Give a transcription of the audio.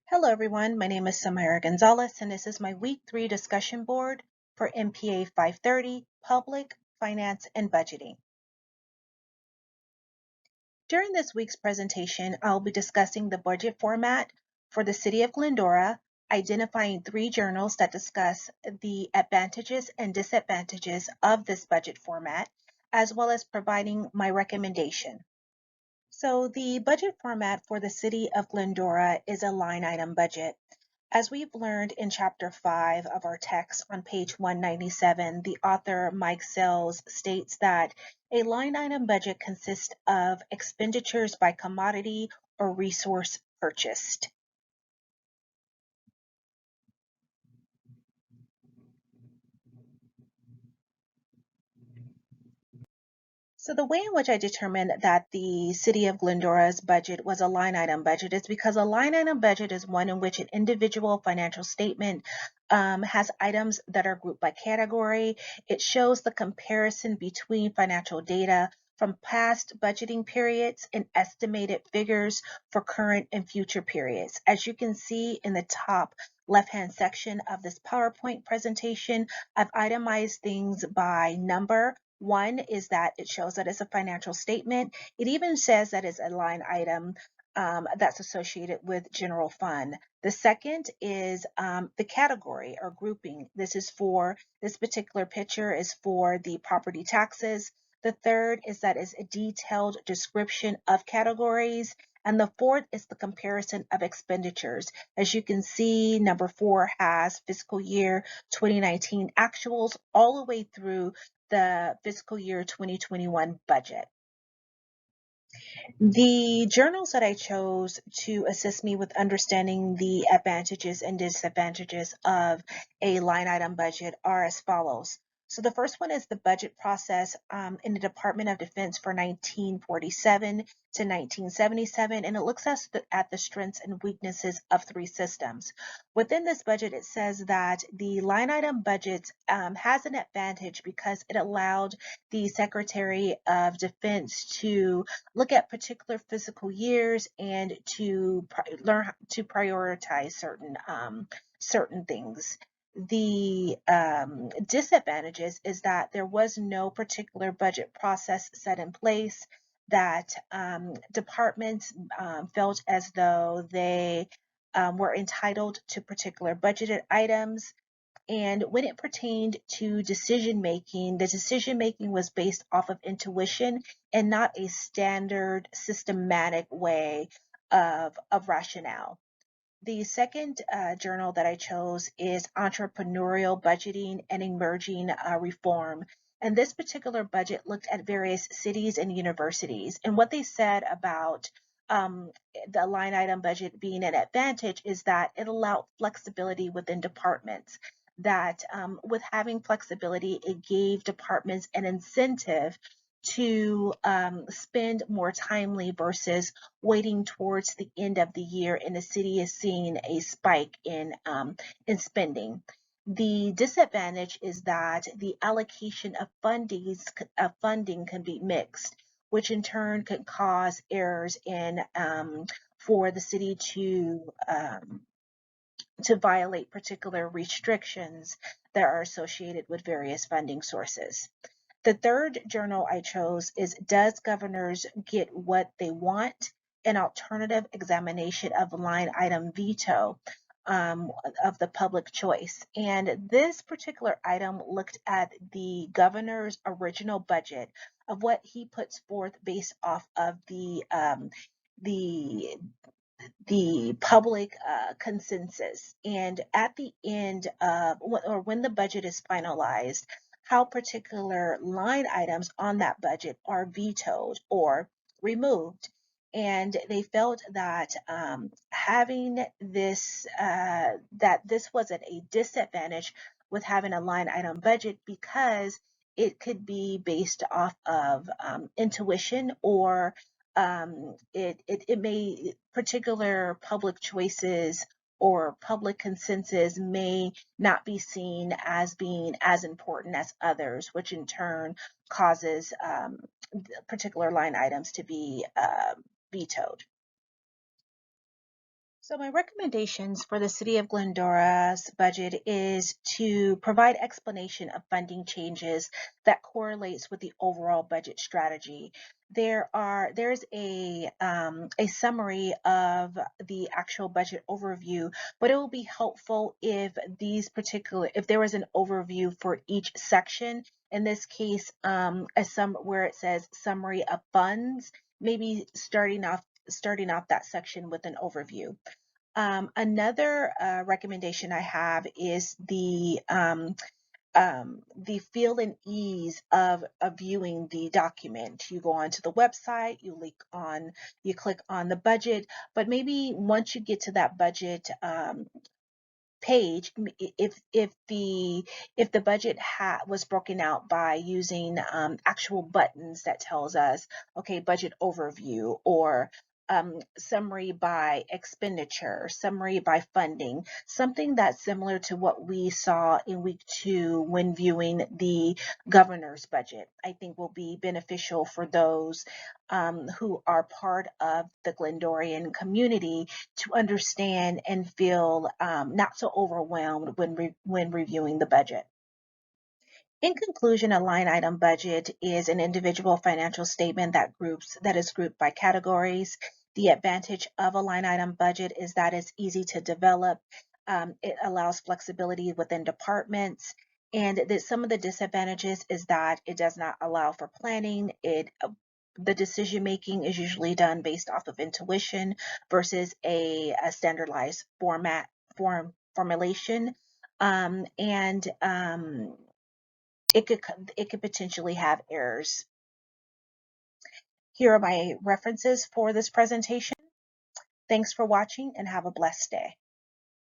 Hello everyone, my name is Samira Gonzalez and this is my week 3 discussion board for MPA 530, Public, Finance, and Budgeting. During this week's presentation, I'll be discussing the budget format for the City of Glendora, identifying 3 journals that discuss the advantages and disadvantages of this budget format, as well as providing my recommendation. So the budget format for the City of Glendora is a line item budget. As we've learned in Chapter 5 of our text on page 197, the author Mike Sells states that a line item budget consists of expenditures by commodity or resource purchased. So the way in which I determined that the City of Glendora's budget was a line item budget is because a line item budget is one in which an individual financial statement has items that are grouped by category. It shows the comparison between financial data from past budgeting periods and estimated figures for current and future periods. As you can see in the top left-hand section of this PowerPoint presentation, I've itemized things by number. One is that it shows that it's a financial statement. It even says that it's a line item that's associated with general fund. The second is the category or grouping. This particular picture is for the property taxes. The third is that it's a detailed description of categories. And the fourth is the comparison of expenditures. As you can see, number 4 has fiscal year 2019 actuals all the way through the fiscal year 2021 budget. The journals that I chose to assist me with understanding the advantages and disadvantages of a line item budget are as follows. So the first one is the budget process in the Department of Defense for 1947 to 1977, and it looks at the strengths and weaknesses of 3 systems. Within this budget, it says that the line item budget has an advantage because it allowed the Secretary of Defense to look at particular physical years and to learn to prioritize certain things. The disadvantages is that there was no particular budget process set in place, that departments felt as though they were entitled to particular budgeted items. And when it pertained to decision making, the decision making was based off of intuition and not a standard systematic way of rationale. The second journal that I chose is Entrepreneurial Budgeting and Emerging Reform. And this particular budget looked at various cities and universities. And what they said about the line item budget being an advantage is that it allowed flexibility within departments. That with having flexibility, it gave departments an incentive to spend more timely versus waiting towards the end of the year and the city is seeing a spike in spending. The disadvantage is that the allocation of funding can be mixed, which in turn could cause errors in for the city to violate particular restrictions that are associated with various funding sources. The third journal I chose is Does Governors Get What They Want? An Alternative Examination of Line Item Veto of the Public Choice. And this particular item looked at the governor's original budget of what he puts forth based off of the public consensus. And at the end of, or when the budget is finalized, how particular line items on that budget are vetoed or removed. And they felt that having this, that this wasn't a disadvantage with having a line item budget because it could be based off of intuition or it may particular public choices or public consensus may not be seen as being as important as others, which in turn causes particular line items to be vetoed. So my recommendations for the City of Glendora's budget is to provide explanation of funding changes that correlates with the overall budget strategy. There's a summary of the actual budget overview, but it will be helpful if there was an overview for each section. In this case, where it says summary of funds, maybe starting off that section with an overview. Another recommendation I have is the feel and ease of viewing the document. You go onto the website, you click on the budget, but maybe once you get to that budget page, if the budget was broken out by using actual buttons that tells us, okay, budget overview, or summary by expenditure, summary by funding, something that's similar to what we saw in week 2 when viewing the governor's budget, I think will be beneficial for those who are part of the Glendorian community to understand and feel not so overwhelmed when reviewing the budget. In conclusion, a line item budget is an individual financial statement that is grouped by categories. The advantage of a line item budget is that it's easy to develop. It allows flexibility within departments. And some of the disadvantages is that it does not allow for planning. The decision making is usually done based off of intuition versus a standardized formulation. And it could potentially have errors. Here are my references for this presentation. Thanks for watching and have a blessed day.